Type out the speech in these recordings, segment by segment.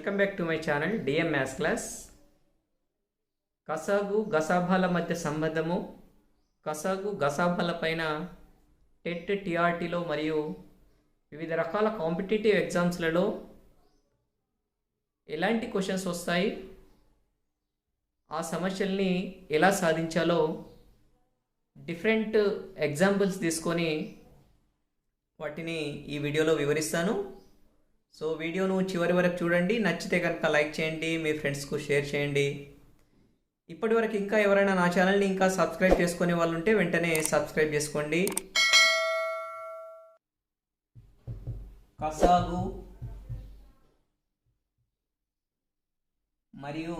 Welcome back to my channel DM maths class. కసాగు గసాభాల మధ్య సంబంధము, కసాగు గసాభాల పైన టెట్ టీఆర్టీలో మరియు వివిధ రకాల కాంపిటేటివ్ ఎగ్జామ్స్లలో ఎలాంటి క్వశ్చన్స్ వస్తాయి, ఆ సమస్యల్ని ఎలా సాధించాలో డిఫరెంట్ ఎగ్జాంపుల్స్ తీసుకొని వాటిని ఈ వీడియోలో వివరిస్తాను. సో వీడియోను చివరి వరకు చూడండి. నచ్చితే కనుక లైక్ చేయండి, మీ ఫ్రెండ్స్కు షేర్ చేయండి. ఇప్పటి వరకు ఇంకా ఎవరైనా నా ఛానల్ని ఇంకా సబ్స్క్రైబ్ చేసుకునే వాళ్ళు ఉంటే వెంటనే సబ్స్క్రైబ్ చేసుకోండి. కసాగు మరియు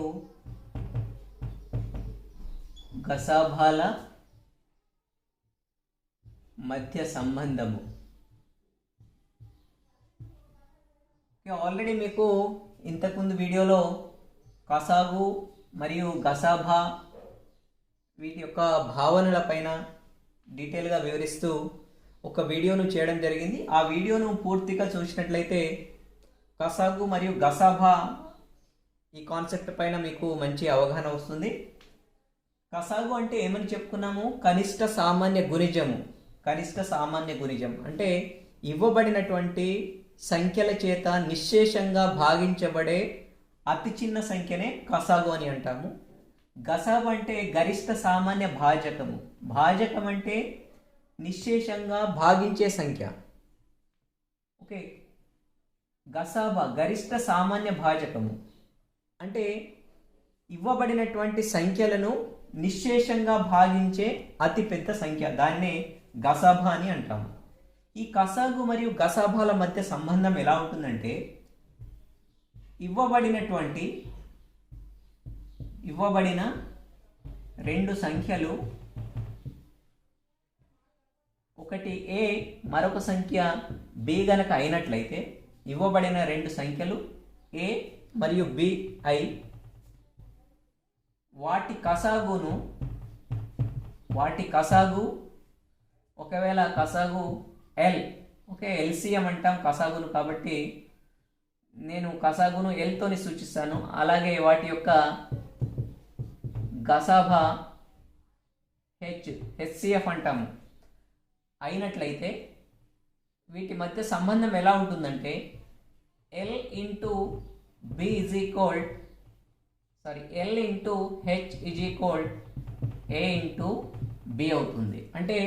గసాభాల మధ్య సంబంధము. ఆల్రెడీ మీకు ఇంతకుముందు వీడియోలో కసాగు మరియు గసాభా వీటి యొక్క భావనల పైన డీటెయిల్గా వివరిస్తూ ఒక వీడియోను చేయడం జరిగింది. ఆ వీడియోను పూర్తిగా చూసినట్లయితే కసాగు మరియు గసాభా ఈ కాన్సెప్ట్ పైన మీకు మంచి అవగాహన వస్తుంది. కసాగు అంటే ఏమని చెప్పుకున్నాము? కనిష్ట సామాన్య గుణిజము. కనిష్ట సామాన్య గుణిజం అంటే ఇవ్వబడినటువంటి సంఖ్యల చేత నిశ్శేషంగా భాగించబడే అతి చిన్న సంఖ్యనే కసాగు అని అంటాము. గసాబు అంటే గరిష్ట సామాన్య భాజకము. భాజకం అంటే నిశ్శేషంగా భాగించే సంఖ్య. ఓకే, గసాబా గరిష్ట సామాన్య భాజకము అంటే ఇవ్వబడినటువంటి సంఖ్యలను నిశ్శేషంగా భాగించే అతి పెద్ద సంఖ్య, దాన్నే గసాబా అని అంటాము. ఈ కసాగు మరియు గసాభాల మధ్య సంబంధం ఎలా ఉంటుందంటే ఇవ్వబడిన రెండు సంఖ్యలు, ఒకటి ఏ మరొక సంఖ్య బి గనక అయినట్లయితే, ఇవ్వబడిన రెండు సంఖ్యలు ఏ మరియు బి అయి వాటి కసాగు ఒకవేళ కసాగు ఎల్, ఓకే, ఎల్సిఎం అంటాం కసాగును, కాబట్టి నేను కసాగును ఎల్తోని సూచిస్తాను. అలాగే వాటి యొక్క గసాభా హెచ్సిఎఫ్ అంటాము అయినట్లయితే వీటి మధ్య సంబంధం ఎలా ఉంటుందంటే L into B is equal L into H is equal A into B అవుతుంది. అంటే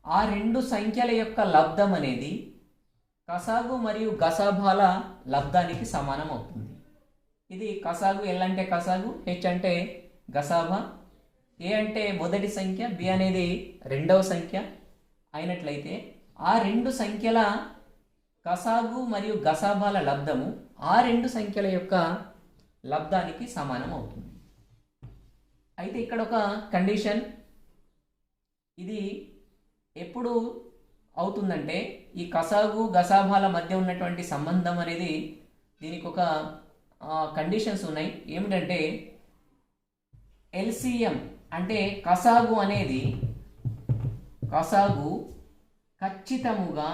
ఆ రెండు సంఖ్యల యొక్క లబ్ధం అనేది కసాగు మరియు గసాభాల లబ్ధానికి సమానం అవుతుంది. ఇది కసాగు. ఎల్ అంటే కసాగు, హెచ్ అంటే గసాభా, ఏ అంటే మొదటి సంఖ్య, బి అనేది రెండవ సంఖ్య అయినట్లయితే ఆ రెండు సంఖ్యల కసాగు మరియు గసాభాల లబ్ధము ఆ రెండు సంఖ్యల యొక్క లబ్ధానికి సమానం అవుతుంది. అయితే ఇక్కడ ఒక కండిషన్, ఇది ఎప్పుడు అవుతుందంటే ఈ కసాగు గసాభాల మధ్య ఉన్నటువంటి సంబంధం అనేది దీనికి ఒక కండిషన్స్ ఉన్నాయి. ఏమిటంటే ఎల్సిఎం అంటే కసాగు ఖచ్చితముగా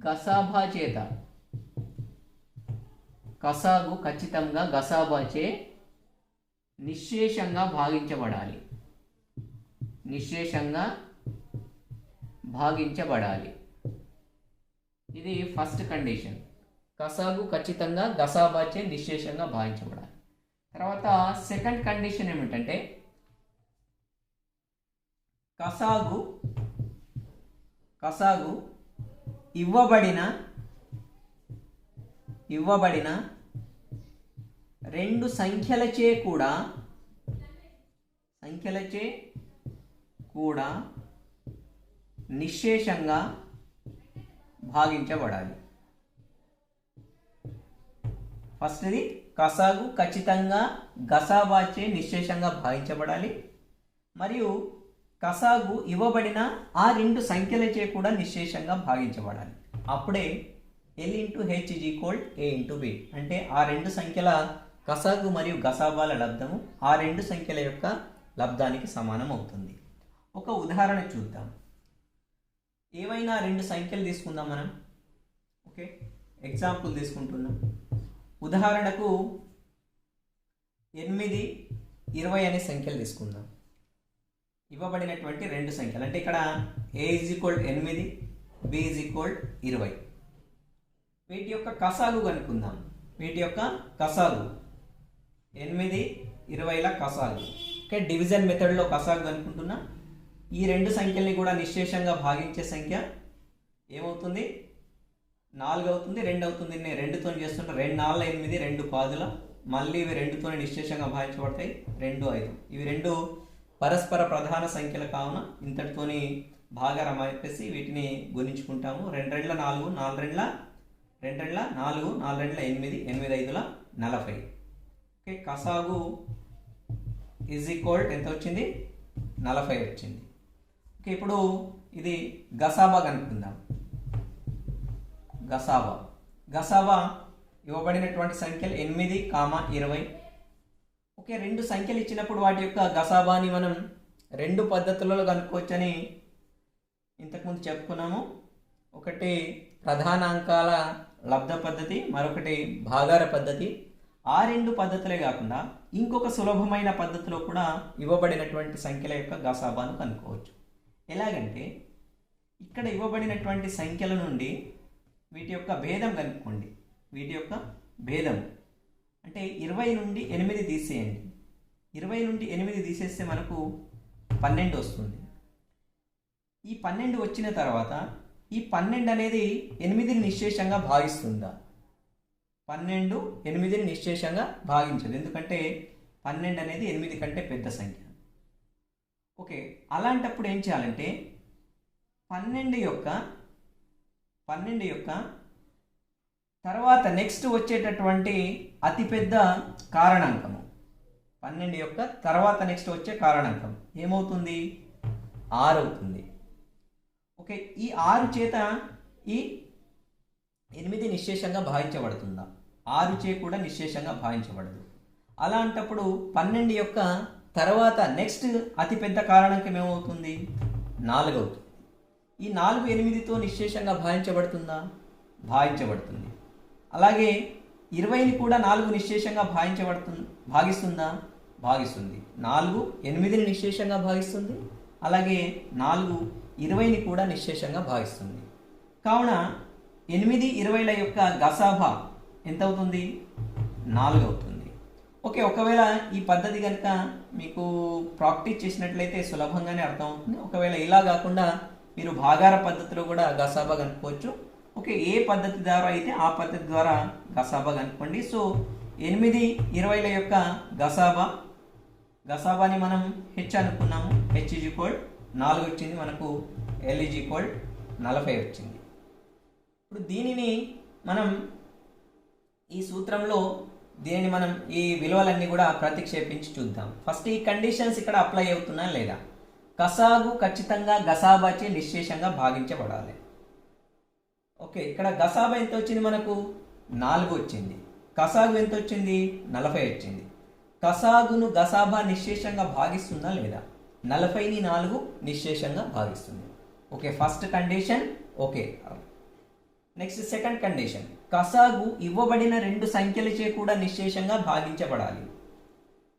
గసాభా చేత, కసాగు ఖచ్చితంగా గసాభాచే నిశ్శేషంగా భాగించబడాలి. ఇది ఫస్ట్ కండిషన్. కసాగు ఖచ్చితంగా గసాబాచే నిశ్శేషంగా భావించబడాలి. తర్వాత సెకండ్ కండిషన్ ఏమిటంటే కసాగు ఇవ్వబడిన రెండు సంఖ్యలచే కూడా నిశ్శేషంగా భాగించబడాలి. ఫస్ట్ది కసాగు ఖచ్చితంగా గసాబాచే నిశ్శేషంగా భావించబడాలి, మరియు కసాగు ఇవ్వబడిన ఆ రెండు సంఖ్యలచే కూడా నిశ్శేషంగా భాగించబడాలి. అప్పుడే L into H is equal A into B. అంటే ఆ రెండు సంఖ్యల కసాగు మరియు గసాబాల లబ్ధము ఆ రెండు సంఖ్యల యొక్క లబ్ధానికి సమానం అవుతుంది. ఒక ఉదాహరణ చూద్దాం. ఏవైనా రెండు సంఖ్యలు తీసుకుందాం మనం. ఓకే, ఎగ్జాంపుల్ తీసుకుంటున్నాం. ఉదాహరణకు 8, 20 అనే సంఖ్యలు తీసుకుందాం. ఇవ్వబడినటువంటి రెండు సంఖ్యలు, అంటే ఇక్కడ a = 8, b = 20. వీటి యొక్క కసాగు కనుక్కుందాం. వీటి యొక్క కసాగు 8, 20ల కసాగు. ఓకే, డివిజన్ మెథడ్లో కసాగు కనుక్కుంటున్నా. ఈ రెండు సంఖ్యల్ని కూడా నిశ్శేషంగా భాగించే సంఖ్య ఏమవుతుంది? 4 అవుతుంది, 2 అవుతుంది. నేను 2తో చేస్తుంటే 2 × 4 = 8, 2 పాదుల. మళ్ళీ ఇవి 2తోనే నిశ్శేషంగా భాగించబడతాయి, 2, 5. ఇవి రెండు పరస్పర ప్రధాన సంఖ్యలు కావున ఇంతటితోని భాగారం చెప్పేసి వీటిని గుణించుకుంటాము. 2 × 4, 4 × 2 × 4, 4 × 8, 8 × 5 = 40. ఓకే, కసాగు ఎంత వచ్చింది? 40 వచ్చింది. ఓకే, ఇప్పుడు ఇది గసాబా కనుక్కుందాం. గసాబా ఇవ్వబడినటువంటి సంఖ్యలు 8, 20. ఓకే, రెండు సంఖ్యలు ఇచ్చినప్పుడు వాటి యొక్క గసాబాని మనం రెండు పద్ధతులలో కనుక్కోవచ్చని ఇంతకుముందు చెప్పుకున్నాము. ఒకటి ప్రధానాంకాల లబ్ధ పద్ధతి, మరొకటి భాగార పద్ధతి. ఆ రెండు పద్ధతులే కాకుండా ఇంకొక సులభమైన పద్ధతిలో కూడా ఇవ్వబడినటువంటి సంఖ్యల యొక్క గసాబాను కనుక్కోవచ్చు. ఎలాగంటే ఇక్కడ ఇవ్వబడినటువంటి సంఖ్యల నుండి వీటి యొక్క భేదం కనుక్కోండి. వీటి యొక్క భేదం అంటే 20 నుండి 8 తీసేయండి. 20 నుండి 8 తీసేస్తే మనకు 12 వస్తుంది. ఈ 12 వచ్చిన తర్వాత ఈ 12 అనేది 8ని నిశ్శేషంగా భాగిస్తుందా? 12 8ని నిశ్శేషంగా భాగించదు, ఎందుకంటే 12 అనేది 8 కంటే పెద్ద సంఖ్య. ఓకే, అలాంటప్పుడు ఏం చేయాలంటే 12 యొక్క తర్వాత నెక్స్ట్ వచ్చేటటువంటి అతిపెద్ద కారణాంకము, 12 యొక్క తర్వాత నెక్స్ట్ వచ్చే కారణాంకం ఏమవుతుంది? 6 అవుతుంది. ఓకే, ఈ 6 చేత ఈ 8 నిశ్శేషంగా భావించబడుతుందా? 6 చే కూడా నిశ్శేషంగా భావించబడదు. అలాంటప్పుడు 12 యొక్క తర్వాత నెక్స్ట్ అతిపెద్ద కారణాంకం ఏమవుతుంది? 4 అవుతుంది. ఈ 4 8తో నిశ్శేషంగా భావించబడుతుందా? భావించబడుతుంది. అలాగే 20ని కూడా 4 నిశ్శేషంగా భాగిస్తుందా? భాగిస్తుంది. 4 8ని నిశ్శేషంగా భాగిస్తుంది. అలాగే 4 20ని కూడా నిశ్శేషంగా భాగిస్తుంది. కావున 8, 20ల యొక్క గసాబా ఎంత అవుతుంది? 4 అవుతుంది. ఓకే, ఒకవేళ ఈ పద్ధతి కనుక మీకు ప్రాక్టీస్ చేసినట్లయితే సులభంగానే అర్థమవుతుంది. ఒకవేళ ఇలా కాకుండా మీరు భాగార పద్ధతిలో కూడా గసాబా కనుక్కోవచ్చు. ఓకే, ఏ పద్ధతి ద్వారా అయితే ఆ పద్ధతి ద్వారా గసాబా కనుక్కోండి. సో 8, 20ల యొక్క గసాబాని మనం హెచ్ అనుకున్నాము. హెచ్ = 4 వచ్చింది మనకు. ఎల్ = 40 వచ్చింది. ఇప్పుడు దీనిని మనం ఈ సూత్రంలో మనం ఈ విలువలన్నీ కూడా ప్రతిక్షేపించి చూద్దాం. ఫస్ట్ ఈ కండిషన్స్ ఇక్కడ అప్లై అవుతున్నా లేదా? కసాగు ఖచ్చితంగా గసాబాచే నిశ్శేషంగా భాగించబడాలి. ఓకే, ఇక్కడ గసాబా ఎంత వచ్చింది మనకు? 4 వచ్చింది. కసాగు ఎంత వచ్చింది? 40 వచ్చింది. కసాగును గసాబా నిశ్శేషంగా భాగిస్తుందా లేదా? 40ని 4 నిశ్శేషంగా భాగిస్తుంది. Okay, first condition okay. Next second condition, కసాగు ఇవ్వబడిన రెండు సంఖ్యలచే కూడా నిశ్శేషంగా భాగించబడాలి.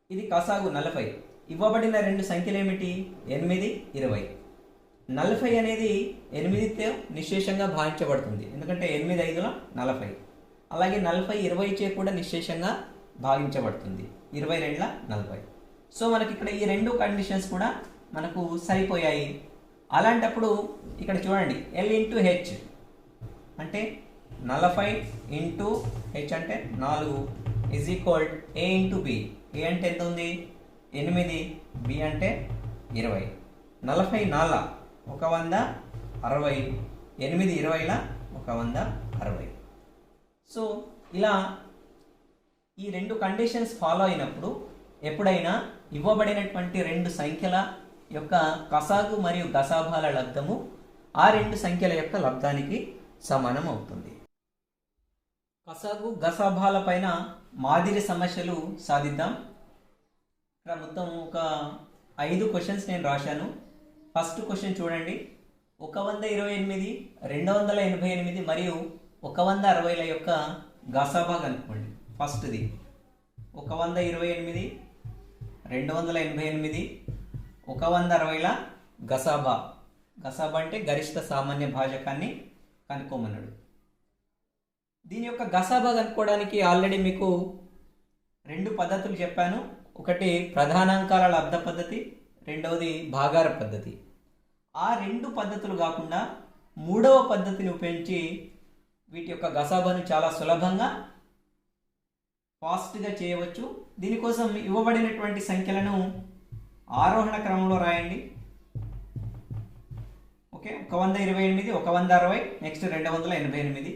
ఇది కసాగు 40. ఇవ్వబడిన రెండు సంఖ్యలు ఏమిటి? 8, 20. 40 అనేది 8తో నిశ్శేషంగా భావించబడుతుంది, ఎందుకంటే 8 × 5 = 40. అలాగే 40 20 చే కూడా నిశ్శేషంగా భావించబడుతుంది, 20 × 2 = 40. సో మనకి ఇక్కడ ఈ రెండు కండిషన్స్ కూడా మనకు సరిపోయాయి. అలాంటప్పుడు ఇక్కడ చూడండి, L × H అంటే 40 × H అంటే 4 = A × B. A అంటే ఎంత ఉంది? 8, B అంటే 20. 40 4 100 60, 8 20ల 160. సో ఇలా ఈ రెండు కండిషన్స్ ఫాలో అయినప్పుడు ఎప్పుడైనా ఇవ్వబడినటువంటి రెండు సంఖ్యల యొక్క కసాగు మరియు గసాబాల లబ్ధము ఆ రెండు సంఖ్యల యొక్క లబ్ధానికి సమానం అవుతుంది. కసాగు గసాబాల పైన మాదిరి సమస్యలు సాధిద్దాం. ఇక్కడ మొత్తం ఒక 5 క్వశ్చన్స్ నేను రాశాను. ఫస్ట్ క్వశ్చన్ చూడండి, 128, 288 మరియు 160ల యొక్క గసాబా కనుక్కోండి. ఫస్ట్ది 128, 288, 160ల గసాబా. గసాబా అంటే గరిష్ట సామాన్య భాజకాన్ని కనుక్కోమన్నాడు. దీని యొక్క గసాబా కనుక్కోవడానికి ఆల్రెడీ మీకు 2 పద్ధతులు చెప్పాను. ఒకటి ప్రధానాంకాల లబ్ధ పద్ధతి, రెండవది భాగార పద్ధతి. ఆ 2 పద్ధతులు కాకుండా 3వ పద్ధతిని ఉపయోగించి వీటి యొక్క గసాబాను చాలా సులభంగా ఫాస్ట్గా చేయవచ్చు. దీనికోసం ఇవ్వబడినటువంటి సంఖ్యలను ఆరోహణ క్రమంలో రాయండి. ఓకే, 128, 160, నెక్స్ట్ 288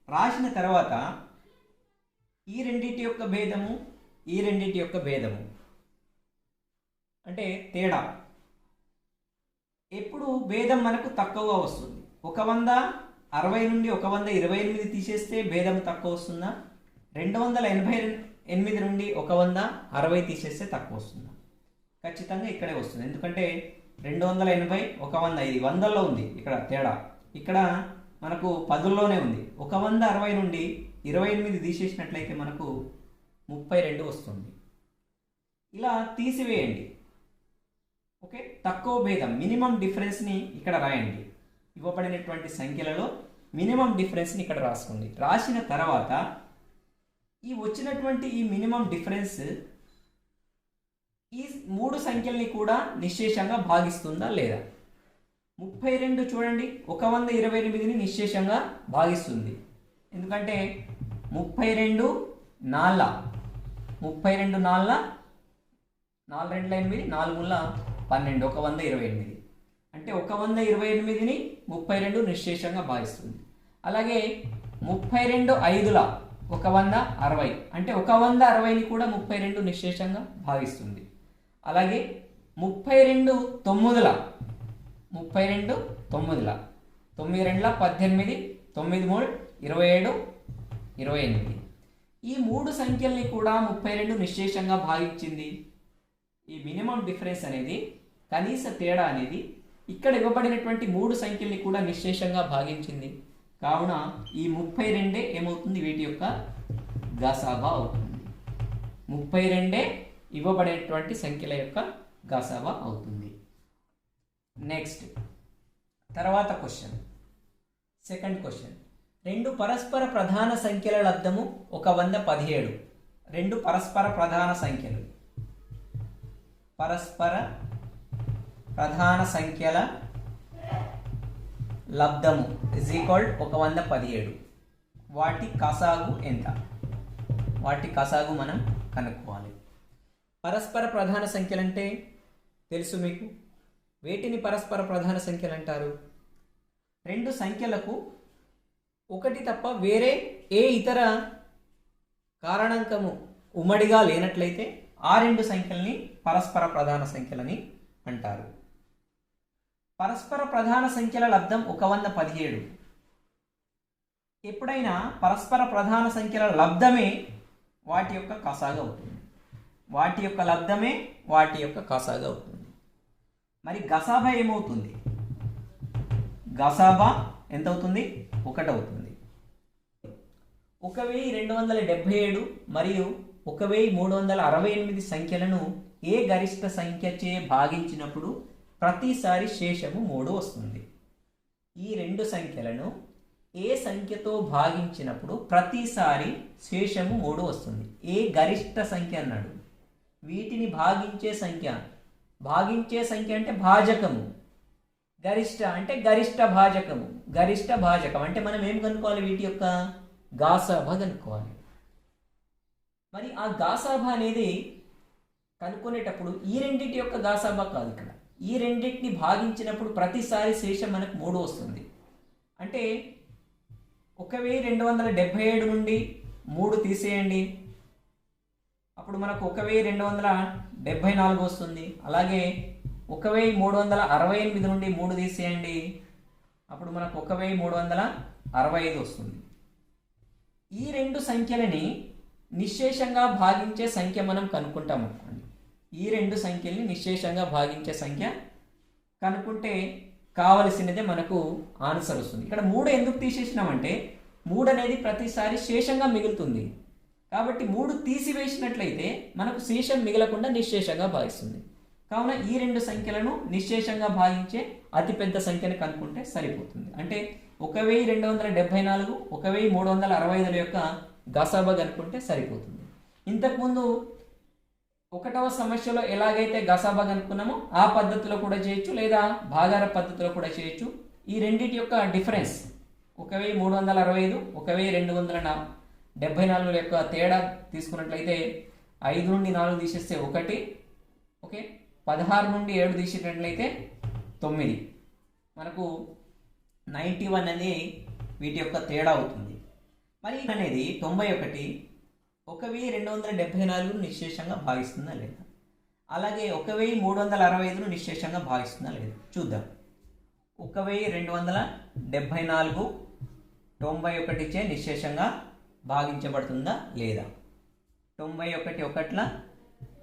రాసిన తర్వాత ఈ రెండింటి యొక్క భేదము, ఈ రెండింటి యొక్క భేదము అంటే తేడా. ఎప్పుడు భేదం మనకు తక్కువగా వస్తుంది? 160 నుండి 128 తీసేస్తే భేదం తక్కువ వస్తుందా? 288 నుండి 160 తీసేస్తే తక్కువ వస్తుందా? ఖచ్చితంగా ఇక్కడే వస్తుంది. ఎందుకంటే 280, 100 ఇది 100లో ఉంది, ఇక్కడ తేడా. ఇక్కడ మనకు 10లోనే ఉంది. 160 నుండి 28 తీసేసినట్లయితే మనకు 32 వస్తుంది. ఇలా తీసివేయండి. ఓకే, తక్కువ భేదం మినిమం డిఫరెన్స్ని ఇక్కడ రాయండి. ఇవ్వబడినటువంటి సంఖ్యలలో మినిమం డిఫరెన్స్ని ఇక్కడ రాసుకోండి. రాసిన తర్వాత ఈ వచ్చినటువంటి ఈ మినిమం డిఫరెన్స్ ఈ 3 సంఖ్యల్ని కూడా నిశ్శేషంగా భాగిస్తుందా లేదా? 32 చూడండి, 128ని నిశ్శేషంగా భాగిస్తుంది. ఎందుకంటే 32 4 32 4 4 2 8 4 3 12 128. అంటే 128ని 32 నిశ్శేషంగా భాగిస్తుంది. అలాగే 32 5 160 అంటే 160ని కూడా 32 నిశ్శేషంగా భాగిస్తుంది. అలాగే 32 9 9 9 2 18 9 3 27 28 ఈ 3 సంఖ్యల్ని కూడా 32 నిశ్శేషంగా భాగించింది. ఈ మినిమం డిఫరెన్స్ అనేది, కనీస తేడా అనేది ఇక్కడ ఇవ్వబడినటువంటి 3 సంఖ్యల్ని కూడా నిశ్శేషంగా భాగించింది. కావున ఈ 32 ఏమవుతుంది? వీటి యొక్క గసాబా అవుతుంది. 32 ఇవ్వబడేటువంటి సంఖ్యల యొక్క గసాబా అవుతుంది. నెక్స్ట్ తర్వాత క్వశ్చన్, సెకండ్ క్వశ్చన్. 2 పరస్పర ప్రధాన సంఖ్యల లబ్ధము 117. 2 పరస్పర ప్రధాన సంఖ్యలు, పరస్పర ప్రధాన సంఖ్యల లబ్ధము ఇజ్ ఈక్వల్ 117. వాటి కసాగు ఎంత? వాటి కసాగు మనం కనుక్కోవాలి. పరస్పర ప్రధాన సంఖ్యలు అంటే తెలుసు మీకు. వేటిని పరస్పర ప్రధాన సంఖ్యలు అంటారు? 2 సంఖ్యలకు ఒకటి తప్ప వేరే ఏ ఇతర కారణాంకము ఉమ్మడిగా లేనట్లయితే ఆ 2 సంఖ్యల్ని పరస్పర ప్రధాన సంఖ్యలని అంటారు. పరస్పర ప్రధాన సంఖ్యల లబ్ధం 117. ఎప్పుడైనా పరస్పర ప్రధాన సంఖ్యల లబ్ధమే వాటి యొక్క కసాగు అవుతుంది. వాటి యొక్క లబ్ధమే వాటి యొక్క కసాగు అవుతుంది. మరి గసాబా ఏమవుతుంది? గసాబా ఎంత అవుతుంది? 1 అవుతుంది. 1277 మరియు 1368 సంఖ్యలను ఏ గరిష్ట సంఖ్యచే భాగించినప్పుడు ప్రతిసారి శేషము 3 వస్తుంది. ఈ 2 సంఖ్యలను ఏ సంఖ్యతో భాగించినప్పుడు ప్రతిసారి శేషము 3 వస్తుంది. ఏ గరిష్ట సంఖ్య అన్నాడు. వీటిని భాగించే సంఖ్య, భాగించే సంఖ్య అంటే భాజకము, గరిష్ట అంటే గరిష్ట భాజకము. గరిష్ట భాజకం అంటే మనం ఏం కనుక్కోవాలి? వీటి యొక్క గాసాబా కనుక్కోవాలి. మరి ఆ గాసాబా అనేది కనుక్కునేటప్పుడు ఈ రెండింటి యొక్క గాసాబా కాదు, ఇక్కడ ఈ రెండింటిని భాగించినప్పుడు ప్రతిసారి శేషం మనకు 3 వస్తుంది. అంటే 1277 నుండి 3 తీసేయండి, అప్పుడు మనకు 1274 వస్తుంది. అలాగే 1368 నుండి 3 తీసేయండి, అప్పుడు మనకు 1365 వస్తుంది. ఈ 2 సంఖ్యలని నిశ్శేషంగా భాగించే సంఖ్య మనం కనుక్కుంటాం అనుకోండి. ఈ 2 సంఖ్యల్ని నిశ్శేషంగా భాగించే సంఖ్య కనుక్కుంటే కావలసినదే మనకు ఆన్సర్ వస్తుంది. ఇక్కడ 3 ఎందుకు తీసేసినామంటే 3 అనేది ప్రతిసారి శేషంగా మిగులుతుంది. కాబట్టి 3 తీసివేసినట్లయితే మనకు శేషం మిగలకుండా నిశ్శేషంగా భాగిస్తుంది. కావున ఈ 2 సంఖ్యలను నిశ్శేషంగా భాగించే అతిపెద్ద సంఖ్యను కనుక్కుంటే సరిపోతుంది. అంటే 1274, 1365 యొక్క గసాబా కనుక్కుంటే సరిపోతుంది. ఇంతకుముందు 1వ సమస్యలో ఎలాగైతే గసాబా కనుక్కున్నామో ఆ పద్ధతిలో కూడా చేయొచ్చు, లేదా భాగార పద్ధతిలో కూడా చేయొచ్చు. ఈ రెండింటి యొక్క డిఫరెన్స్ 1365, 1274 యొక్క తేడా తీసుకున్నట్లయితే 5 నుండి 4 తీసేస్తే 1, ఓకే, 16 నుండి 7 తీసేటట్లయితే 9, మనకు 91 అనేది వీటి యొక్క తేడా అవుతుంది. మరి అనేది 91 1274 నిశ్శేషంగా భాగిస్తుందా లేదా, అలాగే 1365 నిశ్శేషంగా భాగిస్తుందా లేదా చూద్దాం. 1274 91 చే నిశ్శేషంగా భాగించబడుతుందా లేదా. 91 ఒకట్ల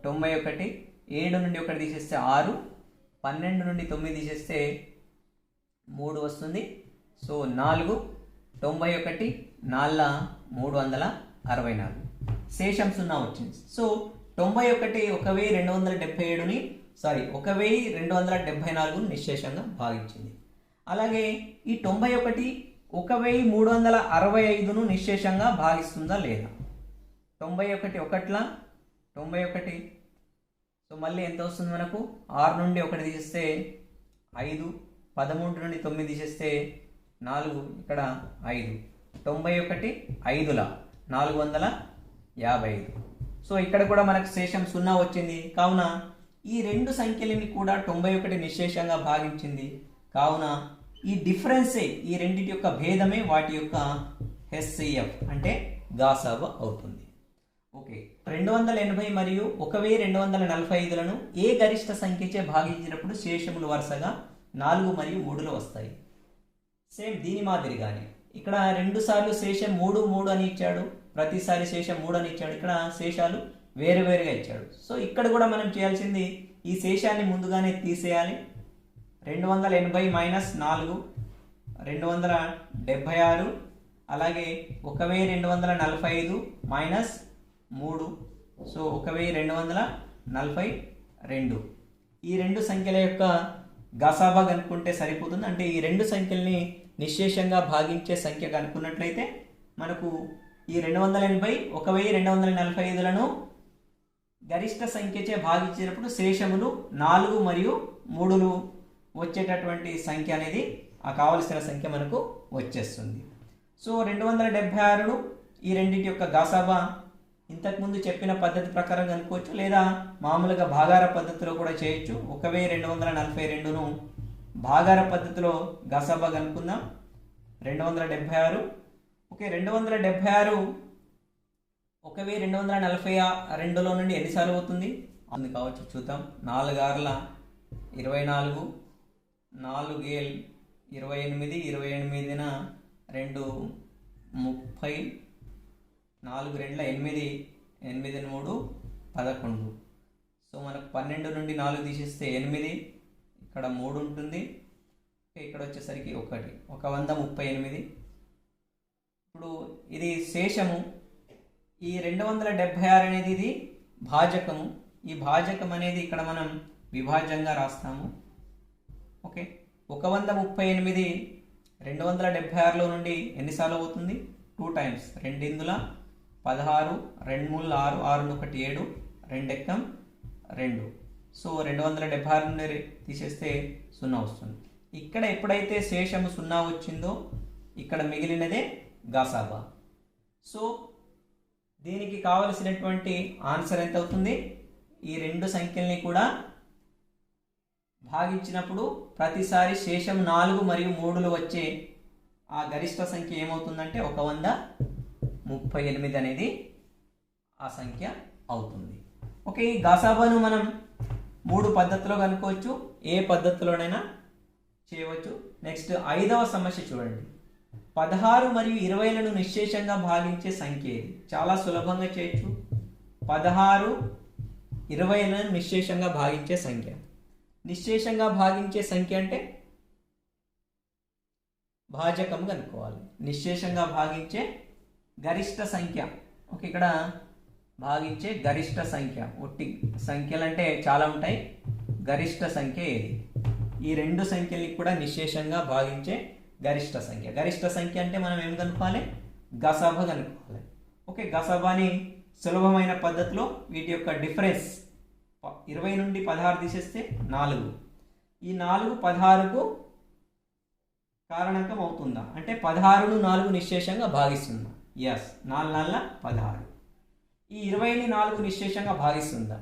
91, 7 నుండి 1 తీసేస్తే 6, 12 నుండి 9 తీసేస్తే 3 వస్తుంది. సో 4, 91, 4, 364, శేషం 0 వచ్చింది. సో 91 1277ని 1274 నిశ్శేషంగా భాగించింది. అలాగే ఈ 91 1365ను నిశ్శేషంగా భాగిస్తుందా లేదా. 91 ఒకట్ల 91, సో మళ్ళీ ఎంత వస్తుంది మనకు, 6 నుండి 1 తీసేస్తే 5, 13 నుండి 9 తీసేస్తే 4, ఇక్కడ 5, 91 5ల 455. సో ఇక్కడ కూడా మనకు శేషం 0 వచ్చింది. కావున ఈ 2 సంఖ్యలని కూడా 91 నిశ్శేషంగా భాగించింది. కావున ఈ డిఫరెన్సే, ఈ రెండింటి యొక్క భేదమే వాటి యొక్క HCF అంటే గాసాబా అవుతుంది. ఓకే, 280 మరియు 1245లను ఏ గరిష్ట సంఖ్యచే భాగించినప్పుడు శేషములు వరుసగా 4 మరియు 3లో వస్తాయి. సేమ్ దీని మాదిరిగానే ఇక్కడ 2 సార్లు శేషం 3 3 అని ఇచ్చాడు, ప్రతిసారి శేషం 3 అని ఇచ్చాడు, ఇక్కడ శేషాలు వేరువేరుగా ఇచ్చాడు. సో ఇక్కడ కూడా మనం చేయాల్సింది ఈ శేషాన్ని ముందుగానే తీసేయాలి. 280 మైనస్ 4 276, అలాగే 1245 మైనస్ 3, సో 1242. ఈ 2 సంఖ్యల యొక్క గసాబా కనుక్కుంటే సరిపోతుంది. అంటే ఈ 2 సంఖ్యల్ని నిశ్శేషంగా భాగించే సంఖ్య కనుక్కున్నట్లయితే మనకు ఈ 280 1245లను గరిష్ట సంఖ్యచే భాగించినప్పుడు శేషములు 4 మరియు 3లు వచ్చేటటువంటి సంఖ్య అనేది ఆ కావలసిన సంఖ్య మనకు వచ్చేస్తుంది. సో 276ను ఈ రెండింటి యొక్క గాసాబా ఇంతకుముందు చెప్పిన పద్ధతి ప్రకారం కనుక్కోవచ్చు, లేదా మామూలుగా భాగార పద్ధతిలో కూడా చేయొచ్చు. 1242ను భాగార పద్ధతిలో గసాబా కనుక్కుందాం. 276, ఓకే, 276 1242లో నుండి ఎన్నిసార్లు అవుతుంది అందు కావచ్చు చూద్దాం. 4 6ల 24, 4 7 28, 28న 2 30, 4 2ల 8, 8 3 11. సో మనకు 12 నుండి 4 తీసేస్తే 8, ఇక్కడ 3 ఉంటుంది, ఇక్కడ వచ్చేసరికి 1, 138. ఇప్పుడు ఇది శేషము. ఈ 276 అనేది ఇది భాజకము. ఈ భాజకం అనేది ఇక్కడ మనం విభాజ్యంగా రాస్తాము. ఓకే, 138 276లో నుండి ఎన్నిసార్లు అవుతుంది, 2 టైమ్స్. 2 ఇందుల 16, 2 3 6, 6 1 7, 2 ఎక్కం 2. సో 276 నుండి తీసేస్తే 0 వస్తుంది. ఇక్కడ ఎప్పుడైతే శేషము 0 వచ్చిందో ఇక్కడ మిగిలినదే గాసాబా. సో దీనికి కావలసినటువంటి ఆన్సర్ ఎంత అవుతుంది, ఈ 2 సంఖ్యల్ని కూడా భాగించినప్పుడు ప్రతిసారి శేషం 4 మరియు 3లు వచ్చే ఆ గరిష్ట సంఖ్య ఏమవుతుందంటే 138 అనేది ఆ సంఖ్య అవుతుంది. ఓకే, ఈ గాసాబాను మనం 3 పద్ధతిలో కనుక్కోవచ్చు, ఏ పద్ధతిలోనైనా చేయవచ్చు. నెక్స్ట్ 5వ సమస్య చూడండి. 16 మరియు 20లను నిశ్శేషంగా భాగించే సంఖ్య ఏది? చాలా సులభంగా చేయొచ్చు. 16 20లను నిశ్శేషంగా భాగించే సంఖ్య. నిశ్శేషంగా భాగించే సంఖ్య అంటే భాజకం కనుక్కోవాలి. నిశ్శేషంగా భాగించే గరిష్ట సంఖ్య. ఓకే, ఇక్కడ భాగించే గరిష్ట సంఖ్య. ఒట్టి సంఖ్యలు అంటే చాలా ఉంటాయి, గరిష్ట సంఖ్య ఏది? ఈ రెండు సంఖ్యల్ని కూడా నిశ్శేషంగా భాగించే గరిష్ట సంఖ్య. గరిష్ట సంఖ్య అంటే మనం ఏం కనుక్కోవాలి? గసాబ కనుక్కోవాలి. ఓకే, గసాబాని సులభమైన పద్ధతిలో వీటి యొక్క డిఫరెన్స్ 20 నుండి 16 తీసేస్తే 4. ఈ 4 16కు కారణాంకం అవుతుందా అంటే 16ను 4 నిశ్శేషంగా భాగిస్తుందా? ఎస్, 4 4 16. ఈ 20ని 4 నిశ్శేషంగా భాగిస్తుందా?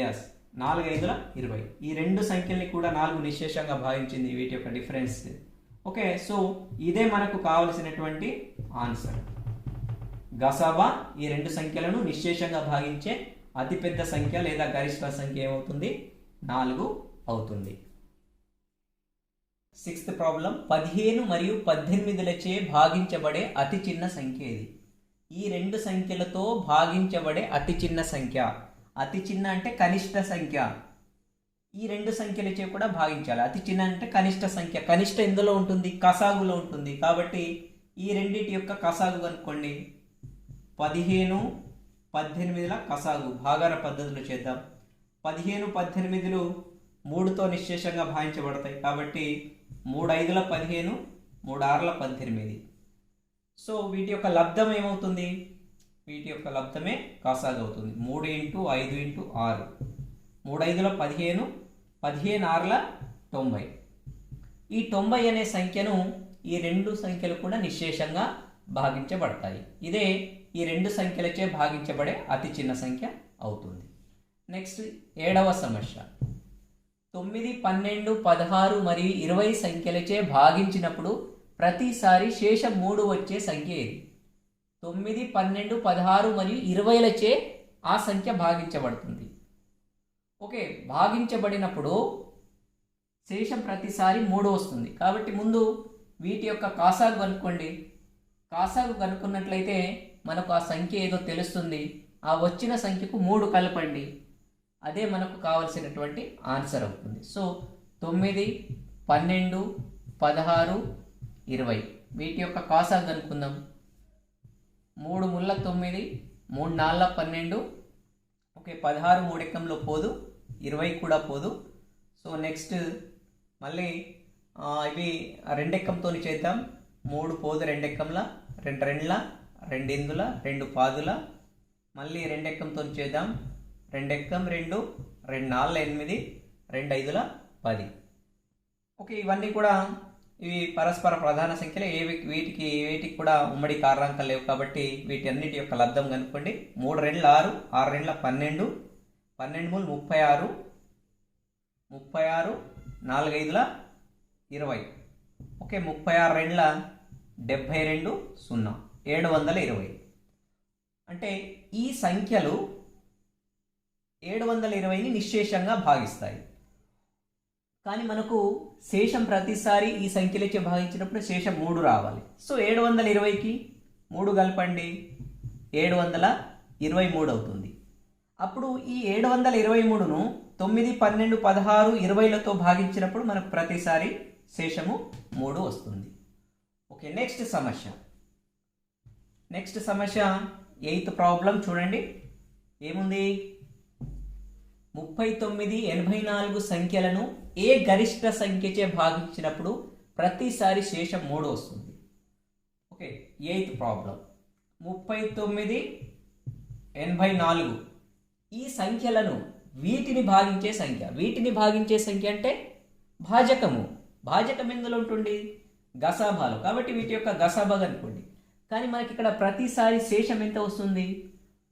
ఎస్, 4 5 20. ఈ రెండు సంఖ్యల్ని కూడా 4 నిశ్శేషంగా భావించింది, వీటి యొక్క డిఫరెన్స్. ఓకే, సో ఇదే మనకు కావలసినటువంటి ఆన్సర్. గసాబా ఈ రెండు సంఖ్యలను నిశ్శేషంగా భాగించే అతిపెద్ద సంఖ్య లేదా గరిష్ట సంఖ్య ఏమవుతుంది? 4 అవుతుంది. 6th ప్రాబ్లం, 15 మరియు 18లచే భాగించబడే అతి చిన్న సంఖ్య ఏది? ఈ రెండు సంఖ్యలతో భాగించబడే అతి చిన్న సంఖ్య. అతి చిన్న అంటే కనిష్ట సంఖ్య. ఈ రెండు సంఖ్యలచే కూడా భాగించాలి. అతి చిన్న అంటే కనిష్ట సంఖ్య. కనిష్ట ఎందులో ఉంటుంది? కసాగులో ఉంటుంది. కాబట్టి ఈ రెండింటి యొక్క కసాగు కనుక్కోండి. 15 18ల కసాగు భాగార పద్ధతిలో చేద్దాం. 15 18లు 3తో నిశ్శేషంగా భావించబడతాయి. కాబట్టి 3 5 15, 3 6 18. సో వీటి యొక్క లబ్ధం ఏమవుతుంది? వీటి యొక్క లబ్ధమే కాసాగు అవుతుంది. 3 × 5 × 6, 3 5 15, 15 6 90. ఈ 90 అనే సంఖ్యను ఈ రెండు సంఖ్యలు కూడా నిశ్శేషంగా భాగించబడతాయి. ఇదే ఈ రెండు సంఖ్యలచే భాగించబడే అతి చిన్న సంఖ్య అవుతుంది. నెక్స్ట్ 7వ సమస్య, 9 12 16 మరియు 20 సంఖ్యలచే భాగించినప్పుడు ప్రతిసారి శేషం 3 వచ్చే సంఖ్య ఏది? 9 12 16 మరియు 20లచే ఆ సంఖ్య భాగించబడుతుంది. ఓకే, భాగించబడినప్పుడు శేషం ప్రతిసారి 3 వస్తుంది. కాబట్టి ముందు వీటి యొక్క కాసాగు కనుక్కోండి. కాసాగు కనుక్కున్నట్లయితే మనకు ఆ సంఖ్య ఏదో తెలుస్తుంది. ఆ వచ్చిన సంఖ్యకు 3 కలపండి, అదే మనకు కావలసినటువంటి ఆన్సర్ అవుతుంది. సో 9 12 16 20 వీటి యొక్క కాసాగు కనుక్కుందాం. 3 ముళ్ళ 9, 3 4 12. ఓకే, 16 3 ఎక్కంలో పోదు, 20 కూడా పోదు. సో నెక్స్ట్ మళ్ళీ ఇవి 2 ఎక్కంతో చేద్దాం. 3 పోదు, 2 ఎక్కంల, 2 2ల, 2 8ల, 2 10ల. మళ్ళీ 2 ఎక్కంతో చేద్దాం. 2 ఎక్కం 2, 2 4 8, 2 5 10. ఓకే, ఇవన్నీ కూడా ఇవి పరస్పర ప్రధాన సంఖ్యలు. వీటికి కూడా ఉమ్మడి కారణాంకాలు లేవు. కాబట్టి వీటన్నిటి యొక్క లబ్ధం కనుక్కోండి. 3 2 6, 6 2 12, 12 3 36, 36 4 5 20. ఓకే, 36 2 72 0, 720. అంటే ఈ సంఖ్యలు 720ని నిశ్శేషంగా భాగిస్తాయి. కానీ మనకు శేషం ప్రతిసారి ఈ సంఖ్యలచే భాగించినప్పుడు శేషం 3 రావాలి. సో 720కి 3 కలపండి, 723 అవుతుంది. అప్పుడు ఈ 723ను 9 12 16 20లతో భాగించినప్పుడు మనకు ప్రతిసారి శేషము 3 వస్తుంది. ఓకే, నెక్స్ట్ సమస్య 8th ప్రాబ్లం చూడండి. ఏముంది? 39 84 సంఖ్యలను ఏ గరిష్ట సంఖ్యచే భాగించినప్పుడు ప్రతిసారి శేషం 3 వస్తుంది. ఓకే, 8th ప్రాబ్లం 39 84 ఈ సంఖ్యలను వీటిని భాగించే సంఖ్య అంటే భాజకము. భాజకం ఎందులో ఉంటుంది? గసాబాలో. కాబట్టి వీటి యొక్క గసాబా కనుకోండి. కానీ మనకి ఇక్కడ ప్రతిసారి శేషం ఎంత వస్తుంది?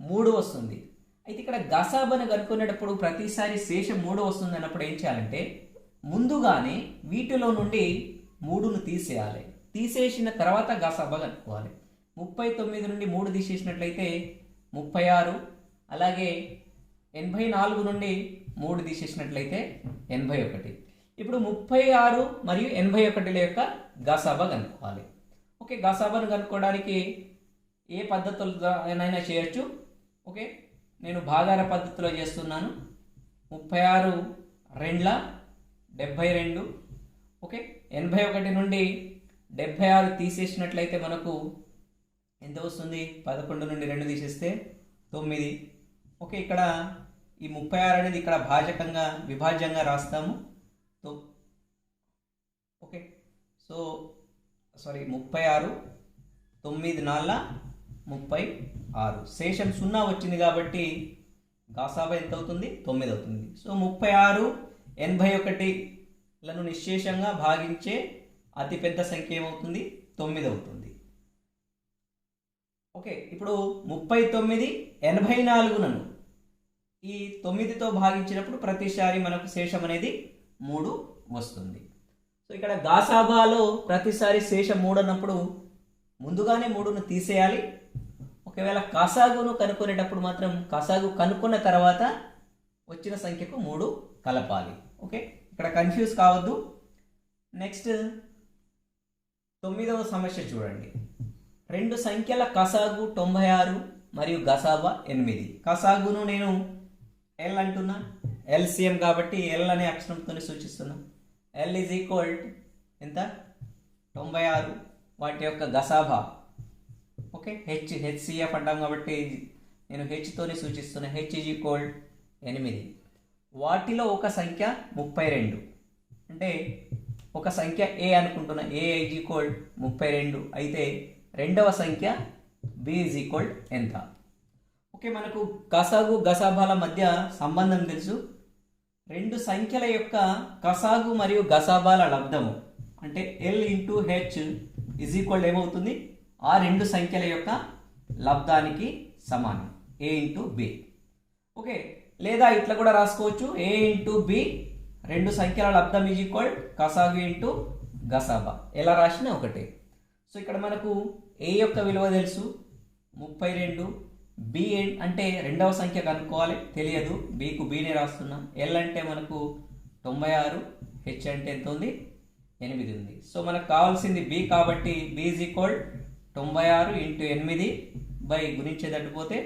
3 వస్తుంది. అయితే ఇక్కడ గసాబాను కనుక్కునేటప్పుడు ప్రతిసారి శేషం 3 వస్తుంది అన్నప్పుడు ఏం చేయాలంటే ముందుగానే వీటిలో నుండి 3ను తీసేయాలి. తీసేసిన తర్వాత గసాబా కనుక్కోవాలి. 39 నుండి 3 తీసేసినట్లయితే 36, అలాగే 84 నుండి 3 తీసేసినట్లయితే 81. ఇప్పుడు 36 మరియు 81ల యొక్క గసాబా కనుక్కోవాలి. ఓకే, గసాబాను కనుక్కోవడానికి ఏ పద్ధతులైనా చేయొచ్చు. ఓకే, నేను భాగార పద్ధతిలో చేస్తున్నాను. 36 2 72. ఓకే, 81 నుండి 76 తీసేసినట్లయితే మనకు ఎంత వస్తుంది? 11 నుండి 2 తీసేస్తే 9. ఓకే, ఇక్కడ ఈ 36 అనేది ఇక్కడ విభాజ్యంగా రాస్తాము. ఓకే, సో 36, 9 4 36, శేషం 0 వచ్చింది కాబట్టి గాసాబా ఎంత అవుతుంది? 9 అవుతుంది. సో 36 81లను నిశ్శేషంగా భాగించే అతిపెద్ద సంఖ్య ఏమవుతుంది? 9 అవుతుంది. ఓకే, ఇప్పుడు 39 84లను ఈ 9తో భాగించినప్పుడు ప్రతిసారి మనకు శేషం అనేది 3 వస్తుంది. సో ఇక్కడ గాసాబాలో ప్రతిసారి శేషం 3 అన్నప్పుడు ముందుగానే 3ను తీసేయాలి. ఒకవేళ కాసాగును కనుక్కునేటప్పుడు మాత్రం కాసాగు కనుక్కున్న తర్వాత వచ్చిన సంఖ్యకు 3 కలపాలి. ఓకే, ఇక్కడ కన్ఫ్యూజ్ కావద్దు. నెక్స్ట్ 9వ సమస్య చూడండి. 2 సంఖ్యల కసాగు 96 మరియు గసాబా 8. కసాగును నేను ఎల్ అంటున్నా, ఎల్సిఎం కాబట్టి ఎల్ అనే అక్షరంతో సూచిస్తున్నా. ఎల్ ఈజ్ ఈక్వల్ ఎంత? 96. వాటి యొక్క గసాబా ఓకే హెచ్సిఎఫ్ అంటాం కాబట్టి నేను హెచ్తోనే సూచిస్తున్నా. H is equal 8. వాటిలో ఒక సంఖ్య 32, అంటే ఒక సంఖ్య ఏ అనుకుంటున్నా. ఏ ఈజ్ ఈక్వల్ 32 అయితే రెండవ సంఖ్య బి ఈజ్ ఈక్వల్ ఎంత? ఓకే, మనకు కసాగు గసాబాల మధ్య సంబంధం తెలుసు. 2 సంఖ్యల యొక్క కసాగు మరియు గసాబాల లబ్ధము అంటే L into H is equal ఏమవుతుంది? ఆ 2 సంఖ్యల యొక్క లబ్ధానికి సమానం, ఏ ఇంటూ బి. ఓకే, లేదా ఇట్లా కూడా రాసుకోవచ్చు, ఏ ఇంటూ బి 2 సంఖ్యల లబ్ధం ఈజ్ ఈక్వల్ కసాగు ఇంటూ గసాబా. ఎలా రాసినా ఒకటే. సో ఇక్కడ మనకు ఏ యొక్క విలువ తెలుసు 32, బి అంటే రెండవ సంఖ్య కనుక్కోవాలి, తెలియదు, బికు బినే రాస్తున్నా. ఎల్ అంటే మనకు 96, హెచ్ అంటే ఎంత ఉంది? 8 ఉంది. సో మనకు కావాల్సింది బి కాబట్టి B is equal 96 into 8 by గుణించేటట్టు పోతే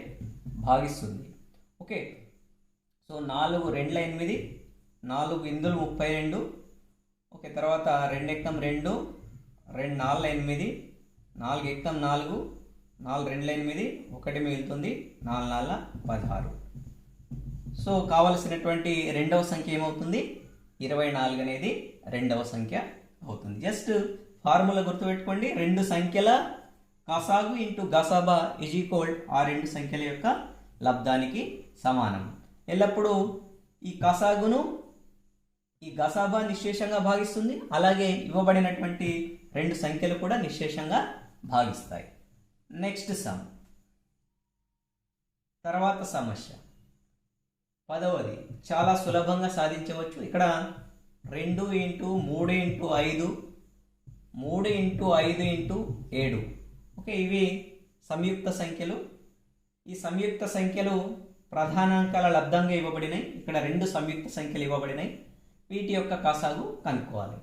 భాగిస్తుంది. ఓకే, సో 4 2 8, 4 ఇందులో 32. ఓకే, తర్వాత 2 ఎక్కం 2, 2 4 8, 4 ఎక్కం 4, 4 2 8, 1 మిగులుతుంది, 4 4 16. సో కావలసినటువంటి రెండవ సంఖ్య ఏమవుతుంది? 24 అనేది రెండవ సంఖ్య అవుతుంది. జస్ట్ ఫార్ములా గుర్తుపెట్టుకోండి. 2 సంఖ్యల కసాగు ఇంటూ గసాబా ఈజ్ ఈక్వల్ ఆ 2 సంఖ్యల యొక్క లబ్ధానికి సమానం. ఎల్లప్పుడూ ఈ కసాగును ఈ గసాబా నిశ్శేషంగా భాగిస్తుంది, అలాగే ఇవ్వబడినటువంటి 2 సంఖ్యలు కూడా నిశ్శేషంగా భాగిస్తాయి. నెక్స్ట్ సమ్, తర్వాత సమస్య 10వది చాలా సులభంగా సాధించవచ్చు. ఇక్కడ 2 into 3 into 5, 3 into 5 into 7. Okay, ఇవి సంయుక్త సంఖ్యలు. ఈ సంయుక్త సంఖ్యలు ప్రధానాంకాల లబ్ధంగా ఇవ్వబడినాయి. ఇక్కడ 2 సంయుక్త సంఖ్యలు ఇవ్వబడినాయి. వీటి యొక్క కసాగు కనుక్కోవాలి.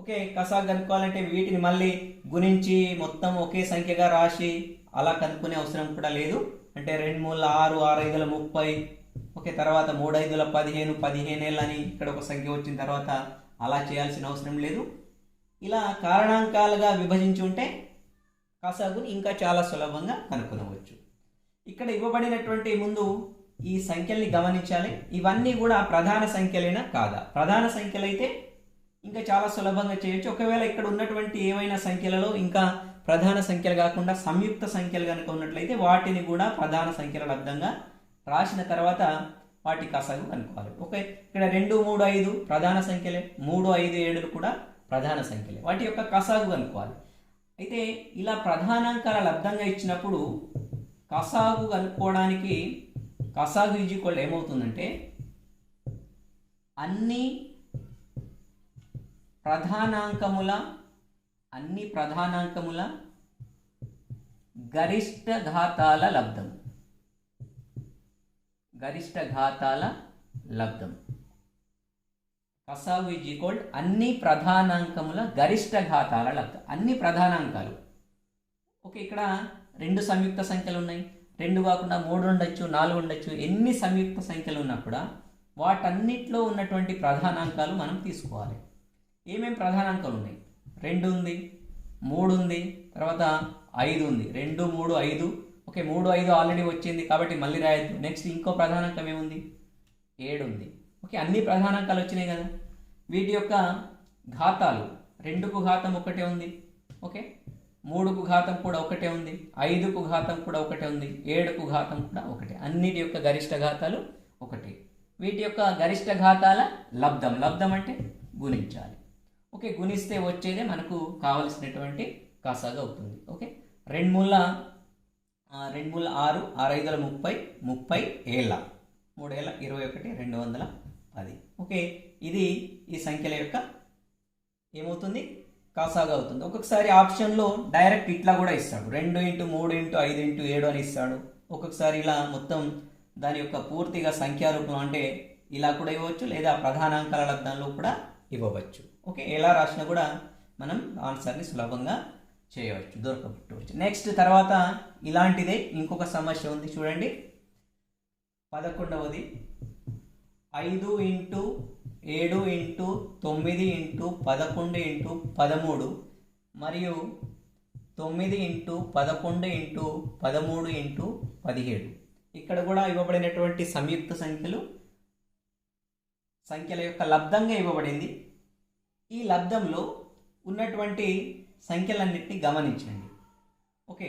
ఓకే, కసాగు కనుక్కోవాలంటే వీటిని మళ్ళీ గుణించి మొత్తం ఒకే సంఖ్యగా రాసి అలా కనుక్కునే అవసరం కూడా లేదు. అంటే 2 3 6, 6 5 30. ఓకే, తర్వాత 3 5 15, 15 ఏళ్ళని ఇక్కడ ఒక సంఖ్య వచ్చిన తర్వాత అలా చేయాల్సిన అవసరం లేదు. ఇలా కారణాంకాలుగా విభజించి ఉంటే కసాగుని ఇంకా చాలా సులభంగా కనుక్కోవచ్చు. ఇక్కడ ఇవ్వబడినటువంటి ముందు ఈ సంఖ్యల్ని గమనించాలి. ఇవన్నీ కూడా ప్రధాన సంఖ్యలైనా కాదా? ప్రధాన సంఖ్యలు అయితే ఇంకా చాలా సులభంగా చేయొచ్చు. ఒకవేళ ఇక్కడ ఉన్నటువంటి ఏవైనా సంఖ్యలలో ఇంకా ప్రధాన సంఖ్యలు కాకుండా సంయుక్త సంఖ్యలు కనుక ఉన్నట్లయితే వాటిని కూడా ప్రధాన సంఖ్యల లబ్ధంగా రాసిన తర్వాత వాటి కసాగు కనుక్కోవాలి. ఓకే, ఇక్కడ 2 3 5 ప్రధాన సంఖ్యలే, 3 5 7 కూడా ప్రధాన సంఖ్యలే. వాటి యొక్క కసాగు కనుక్కోవాలి. అయితే ఇలా ప్రధానాంకాల లబ్ధంగా ఇచ్చినప్పుడు కసాగు కనుక్కోవడానికి కసాగు ఈజ్ ఈక్వల్ ఏమవుతుందంటే అన్ని ప్రధానాంకముల గరిష్ట ఘాతాల లబ్ధం. కసాగు ఈజ్ ఈక్వల్ అన్ని ప్రధానాంకముల గరిష్ట ఘాతాల లబ్ధం. అన్ని ప్రధానాంకాలు. ఓకే, ఇక్కడ 2 సంయుక్త సంఖ్యలు ఉన్నాయి. 2 కాకుండా 3 ఉండొచ్చు, 4 ఉండొచ్చు. ఎన్ని సంయుక్త సంఖ్యలు ఉన్నా కూడా వాటన్నిటిలో ఉన్నటువంటి ప్రధానాంకాలు మనం తీసుకోవాలి. ఏమేమి ప్రధానాంకాలు ఉన్నాయి? 2 ఉంది, 3 ఉంది, తర్వాత 5 ఉంది. 2 3 5. ఓకే, 3 5 ఆల్రెడీ వచ్చింది కాబట్టి మళ్ళీ రాయొద్దు. నెక్స్ట్ ఇంకో ప్రధానాంకం ఏముంది? 7 ఉంది. ఓకే, అన్ని ప్రధానాంకాలు వచ్చినాయి కదా. వీటి యొక్క ఘాతాలు 2కు ఘాతం ఒకటే ఉంది. ఓకే, 3కు ఘాతం కూడా ఒకటే ఉంది, 5కు ఘాతం కూడా ఒకటే ఉంది, 7కు ఘాతం కూడా ఒకటే. అన్నిటి యొక్క గరిష్ట ఘాతాలు ఒకటే. వీటి యొక్క గరిష్ట ఘాతాల లబ్ధం, లబ్ధం అంటే గుణించాలి. ఓకే, గుణిస్తే వచ్చేదే మనకు కావలసినటువంటి కాసాగా అవుతుంది. ఓకే, 2 మూల 6, 6 5 30, 30 ఏళ్ళ 3 ఏళ్ళ 21 210. ఓకే, ఇది ఈ సంఖ్యల యొక్క ఏమవుతుంది? కాసాగా అవుతుంది. ఒక్కొక్కసారి ఆప్షన్లో డైరెక్ట్ ఇట్లా కూడా ఇస్తాడు, 2 × 3 × 5 × 7 అని ఇస్తాడు. ఒక్కొక్కసారి ఇలా మొత్తం దాని యొక్క పూర్తిగా సంఖ్యారూపం అంటే ఇలా కూడా ఇవ్వచ్చు, లేదా ప్రధానాంకాల లబ్ధంలో కూడా ఇవ్వవచ్చు. ఓకే, ఎలా రాసినా కూడా మనం ఆన్సర్ని సులభంగా చేయవచ్చు, దొరకబెట్టవచ్చు. నెక్స్ట్ తర్వాత ఇలాంటిదే ఇంకొక సమస్య ఉంది చూడండి. 11వది 5 × 7 × 9 × 11 × 13 మరియు 9 × 11 × 13 × 17. ఇక్కడ కూడా ఇవ్వబడినటువంటి సంయుక్త సంఖ్యల యొక్క లబ్ధంగా ఇవ్వబడింది. ఈ లబ్ధంలో ఉన్నటువంటి సంఖ్యలన్నింటినీ గమనించండి. ఓకే,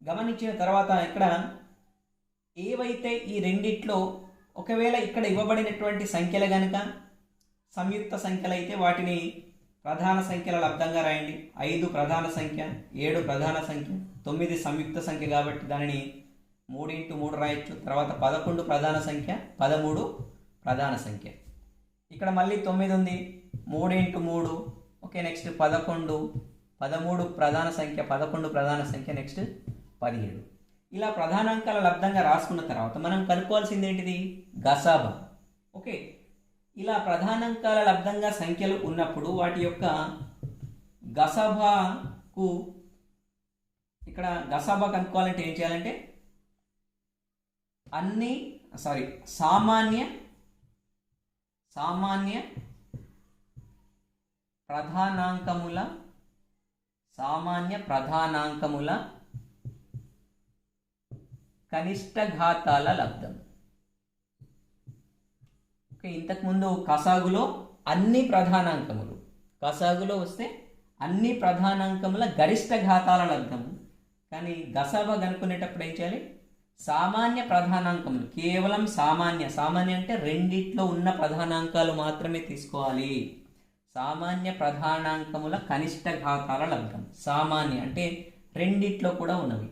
గమనించిన తర్వాత ఇక్కడ ఏవైతే ఈ రెండిట్లో ఒకవేళ ఇక్కడ ఇవ్వబడినటువంటి సంఖ్యలు కనుక సంయుక్త సంఖ్యలు అయితే వాటిని ప్రధాన సంఖ్యల లబ్ధంగా రాయండి. 5 ప్రధాన సంఖ్య, 7 ప్రధాన సంఖ్య, 9 సంయుక్త సంఖ్య కాబట్టి దానిని 3 × 3 రాయొచ్చు. తర్వాత 11 ప్రధాన సంఖ్య, 13 ప్రధాన సంఖ్య. ఇక్కడ మళ్ళీ 9 ఉంది, 3 × 3. ఓకే, నెక్స్ట్ 11, 13 ప్రధాన సంఖ్య, 11 ప్రధాన సంఖ్య, నెక్స్ట్ 17. ఇలా ప్రధానాంకాల లబ్ధంగా రాసుకున్న తర్వాత మనం కనుక్కోవాల్సింది ఏంటిది? గసాబా. ఓకే, ఇలా ప్రధానాంకాల లబ్ధంగా సంఖ్యలు ఉన్నప్పుడు వాటి యొక్క గసాబాకు ఇక్కడ గసాబా కనుక్కోవాలంటే ఏం చేయాలంటే సామాన్య ప్రధానాంకముల కనిష్ట ఘాతాల లబ్ధం. ఓకే, ఇంతకుముందు కసాగులో అన్ని ప్రధానాంకములు, కసాగులో వస్తే అన్ని ప్రధానాంకముల గరిష్ట ఘాతాల లబ్ధము. కానీ గసాబా కనుక్కునేటప్పుడు ఏం చేయాలి? సామాన్య ప్రధానాంకములు, కేవలం సామాన్య అంటే రెండిట్లో ఉన్న ప్రధానాంకాలు మాత్రమే తీసుకోవాలి. సామాన్య ప్రధానాంకముల కనిష్ట ఘాతాల లబ్ధం. సామాన్య అంటే రెండిట్లో కూడా ఉన్నవి.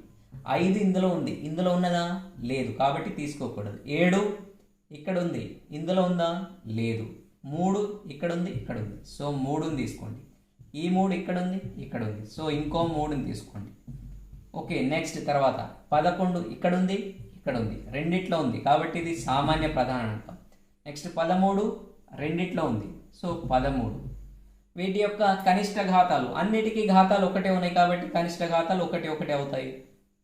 5 ఇందులో ఉంది, ఇందులో ఉన్నదా? లేదు, కాబట్టి తీసుకోకూడదు. 7 ఇక్కడ ఉంది, ఇందులో ఉందా? లేదు. 3 ఇక్కడ ఉంది, ఇక్కడ ఉంది, సో 3ని తీసుకోండి. ఈ 3 ఇక్కడ ఉంది, ఇక్కడ ఉంది, సో ఇంకో 3ని తీసుకోండి. ఓకే, నెక్స్ట్ తర్వాత 11 ఇక్కడ ఉంది, ఇక్కడ ఉంది, రెండిట్లో ఉంది కాబట్టి ఇది సామాన్య ప్రధానాంకం. నెక్స్ట్ 13 రెండిట్లో ఉంది, సో 13. వీటి యొక్క కనిష్ట ఘాతాలు, అన్నిటికీ ఘాతాలు ఒకటే ఉన్నాయి కాబట్టి కనిష్ట ఘాతాలు ఒకటే అవుతాయి.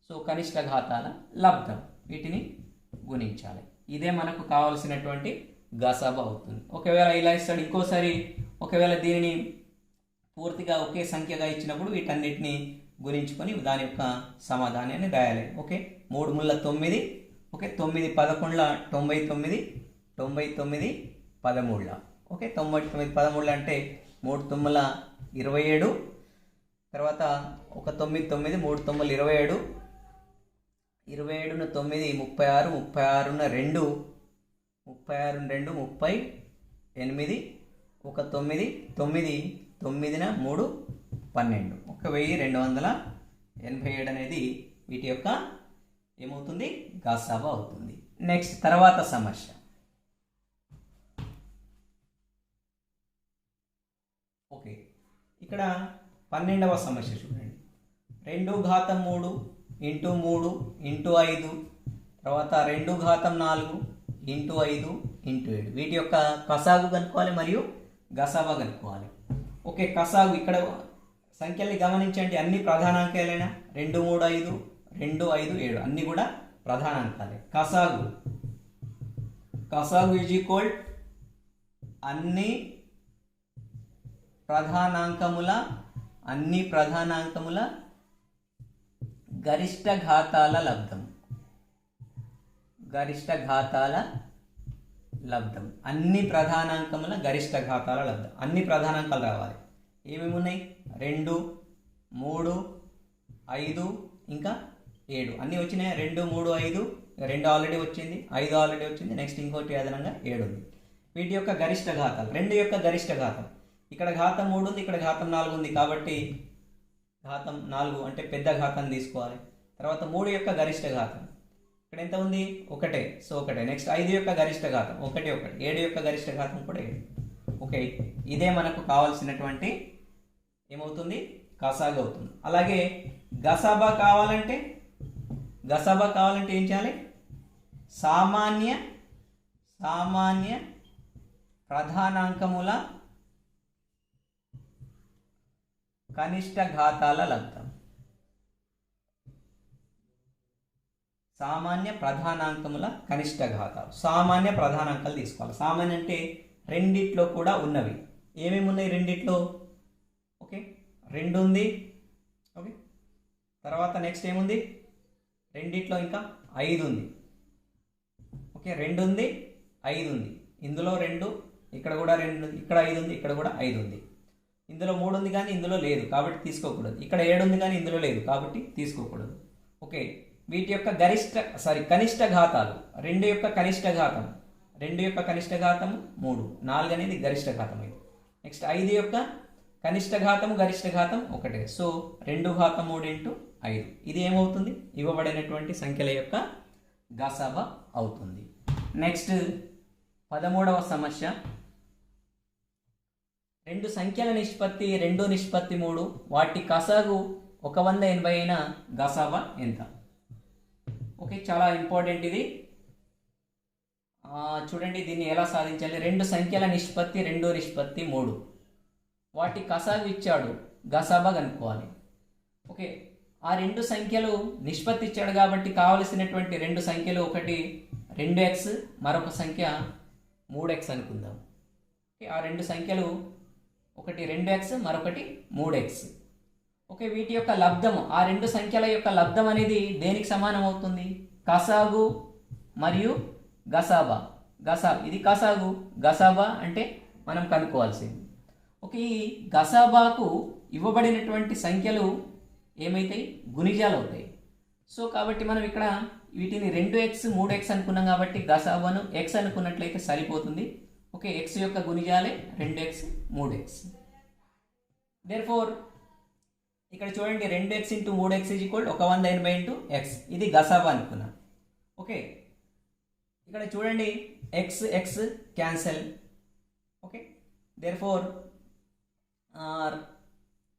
సో కనిష్ట ఘాతాల లబ్ధం, వీటిని గుణించాలి. ఇదే మనకు కావాల్సినటువంటి గసాబా అవుతుంది. ఒకవేళ ఇలా ఇస్తాడు ఇంకోసారి, ఒకవేళ దీనిని పూర్తిగా ఒకే సంఖ్యగా ఇచ్చినప్పుడు వీటన్నిటిని గుణించుకొని దాని యొక్క సమాధానాన్ని రాయాలి. ఓకే, 3 ముళ్ళ 9. ఓకే, 9 11 99, 99 13. ఓకే, 99 13 అంటే 3 9 27. తర్వాత ఒక 9 9, 3 9 27, 27ను 9 36, 36ను 2, 36ను 2 38, ఒక 9 9, 9న 3 12. 1287 అనేది వీటి యొక్క ఏమవుతుంది? గసాబా అవుతుంది. నెక్స్ట్ తర్వాత సమస్య. ఓకే, ఇక్కడ 12వ సమస్య చూడండి. 2 ఘాతం 3 × 3 × 5, తర్వాత 2 ఘాతం 4 × 5 × 7. వీటి యొక్క కసాగు కనుక్కోవాలి మరియు గసాబా కనుక్కోవాలి. ఓకే, కసాగు ఇక్కడ సంఖ్యల్ని గమనించండి, అన్ని ప్రధానాంకాలైనా 2 3 5 2 5 7 అన్నీ కూడా ప్రధానాంకాలే. కసాగు ఈజ్ ఈక్వల్ అన్ని ప్రధానాంకముల అన్ని ప్రధానాంకముల గరిష్ట ఘాతాల లబ్ధం. గరిష్ట ఘాతాల లబ్ధం, అన్ని ప్రధానాంకముల గరిష్ట ఘాతాల లబ్ధం. అన్ని ప్రధానాంకాలు రావాలి. ఏమేమి ఉన్నాయి? 2, 3, 5 ఇంకా 7 అన్నీ వచ్చినాయి. 2, 3, 5, 2 ఆల్రెడీ వచ్చింది, 5 ఆల్రెడీ వచ్చింది, నెక్స్ట్ ఇంకోటి అదనంగా 7 ఉంది. వీటి యొక్క గరిష్ట ఘాతాలు, 2 యొక్క గరిష్ట ఘాతం. ఇక్కడ ఘాతం 3 ఉంది, ఇక్కడ ఘాతం 4 ఉంది, కాబట్టి ఘాతం 4 అంటే పెద్ద ఘాతం తీసుకోవాలి. తర్వాత 3 యొక్క గరిష్ట ఘాతం, ఇక్కడ ఎంత ఉంది? 1, సో 1. నెక్స్ట్ 5 యొక్క గరిష్ట ఘాతం 1, 1. 7 యొక్క గరిష్ట ఘాతం కూడా 7. ఓకే, ఇదే మనకు కావాల్సినటువంటి ఏమవుతుంది? గసాబా అవుతుంది. అలాగే గసాబా కావాలంటే ఏం చేయాలి? సామాన్య ప్రధానాంకముల కనిష్ట ఘాతాల లబ్ధం. సామాన్య ప్రధానాంకముల కనిష్ట ఘాతాలు. సామాన్య ప్రధానాంకాలు తీసుకోవాలి. సామాన్య అంటే రెండిట్లో కూడా ఉన్నవి. ఏమేమి ఉన్నాయి రెండిట్లో? ఓకే, 2 ఉంది. ఓకే, తర్వాత నెక్స్ట్ ఏముంది? రెండిట్లో ఇంకా 5 ఉంది. ఓకే, 2 ఉంది, 5 ఉంది. ఇందులో 2, ఇక్కడ కూడా 2 ఉంది, ఇక్కడ 5 ఉంది, ఇక్కడ కూడా 5 ఉంది. ఇందులో 3 ఉంది కానీ ఇందులో లేదు, కాబట్టి తీసుకోకూడదు. ఇక్కడ 7 ఉంది కానీ ఇందులో లేదు, కాబట్టి తీసుకోకూడదు. ఓకే, వీటి యొక్క కనిష్ట ఘాతాలు. 2 యొక్క కనిష్ట ఘాతం 3, 4 అనేది గరిష్ట ఘాతం. ఇది నెక్స్ట్ 5 యొక్క కనిష్ట ఘాతము గరిష్ట ఘాతం 1. So 2 ఘాతం 3 into 5. ఇది ఏమవుతుంది? ఇవ్వబడినటువంటి సంఖ్యల యొక్క గసాబా అవుతుంది. నెక్స్ట్ 13వ సమస్య. 2 సంఖ్యల నిష్పత్తి 2:3, వాటి కసాగు 180 అయిన గసాబా ఎంత? ఓకే, చాలా ఇంపార్టెంట్ ఇది. చూడండి, దీన్ని ఎలా సాధించాలి? 2 సంఖ్యల నిష్పత్తి 2:3, వాటి కసాగు ఇచ్చాడు, గసాబా కనుక్కోవాలి. ఓకే, ఆ 2 సంఖ్యలు నిష్పత్తి ఇచ్చాడు కాబట్టి కావలసినటువంటి 2 సంఖ్యలు, ఒకటి 2x, మరొక సంఖ్య 3x అనుకుందాం. ఓకే, ఆ 2 సంఖ్యలు ఒకటి 2x, మరొకటి 3x. ఓకే, వీటి యొక్క లబ్ధము, ఆ 2 సంఖ్యల యొక్క లబ్ధం అనేది దేనికి సమానం అవుతుంది? కసాగు మరియు గసాబా. ఇది కసాగు, గసాబా అంటే మనం కనుక్కోవాల్సింది. ఓకే, ఈ గసాబాకు ఇవ్వబడినటువంటి సంఖ్యలు ఏమైతాయి? గుణిజాలు అవుతాయి. సో కాబట్టి మనం ఇక్కడ వీటిని 2x, 3x అనుకున్నాం కాబట్టి గసాబాను x అనుకున్నట్లయితే సరిపోతుంది. ఓకే, x యొక్క గుణిజాలే 2x, 3x. దేర్ఫోర్ ఇక్కడ చూడండి, 2x into 3x is equal 180 into x. ఇది గసాబా అనుకున్నాం. ఓకే, ఇక్కడ చూడండి, x క్యాన్సల్. ఓకే, దేర్ఫోర్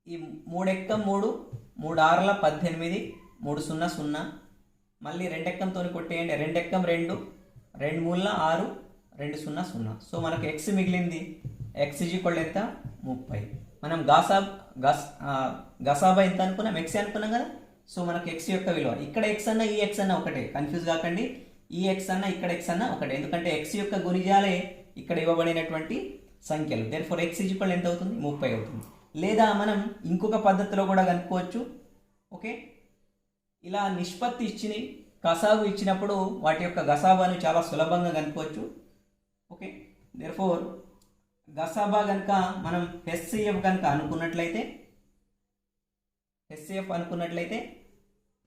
ఈ 3 ఎక్కం 3, 3 6ల 18, 3 0 0. మళ్ళీ 2 ఎక్కంతో కొట్టేయండి, 2 ఎక్కం 2, 2 3ల 6, 2 0 0. సో మనకు x మిగిలింది. x ఈజ్ ఈక్వల్ ఎంత? 30. మనం గసాబా ఎంత అనుకున్నాం? x అనుకున్నాం కదా. సో మనకు x యొక్క విలువ, ఇక్కడ x అన్న ఈ x అన్న ఒకటే, కన్ఫ్యూజ్ కాకండి. ఈ x అన్న ఇక్కడ x అన్న ఒకటే, ఎందుకంటే x యొక్క గుణిజాలే ఇక్కడ ఇవ్వబడినటువంటి సంఖ్యలు. దేర్ఫోర్ x ఈజ్ ఈక్వల్ ఎంత అవుతుంది? 30 అవుతుంది. లేదా మనం ఇంకొక పద్ధతిలో కూడా కనుక్కోవచ్చు. ఓకే, ఇలా నిష్పత్తి కసాగు ఇచ్చినప్పుడు వాటి యొక్క గసాబాను చాలా సులభంగా కనుక్కోవచ్చు. ఓకే, దేర్ఫోర్ గసాబా కనుక మనం HCF కనుక అనుకున్నట్లయితే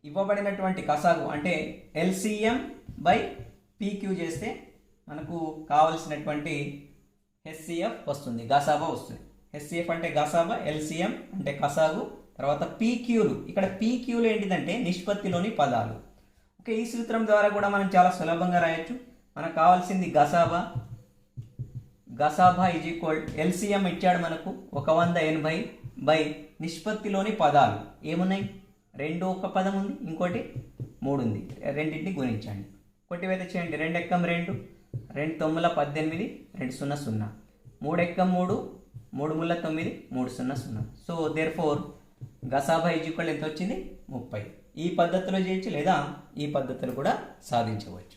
ఇవ్వబడినటువంటి కసాగు అంటే LCM బై PQ చేస్తే మనకు కావలసినటువంటి HCF వస్తుంది, గసాబా వస్తుంది. HCF అంటే గసాబా, LCM అంటే కసాగు, తర్వాత PQలు. ఇక్కడ PQలు ఏంటిదంటే నిష్పత్తిలోని పదాలు. ఓకే, ఈ సూత్రం ద్వారా కూడా మనం చాలా సులభంగా రాయొచ్చు. మనకు కావాల్సింది గసాబా ఈజ్ ఈక్వల్, LCM ఇచ్చాడు మనకు 180 బై నిష్పత్తిలోని పదాలు ఏమున్నాయి? 2 ఒక పదం ఉంది, ఇంకోటి 3 ఉంది. రెండింటిని గుణించండి, కొట్టివేత చేయండి. 2 ఎక్కం 2, 2 9ల 18, 2 0 0. 3 ఎక్కం 3, 3 3ల 9, 3 0 0. సో దేర్ఫోర్ గసాబా ఈజ్ ఈక్వల్ ఎంత వచ్చింది? 30. ఈ పద్ధతిలో చేయొచ్చు, లేదా ఈ పద్ధతులు కూడా సాధించవచ్చు.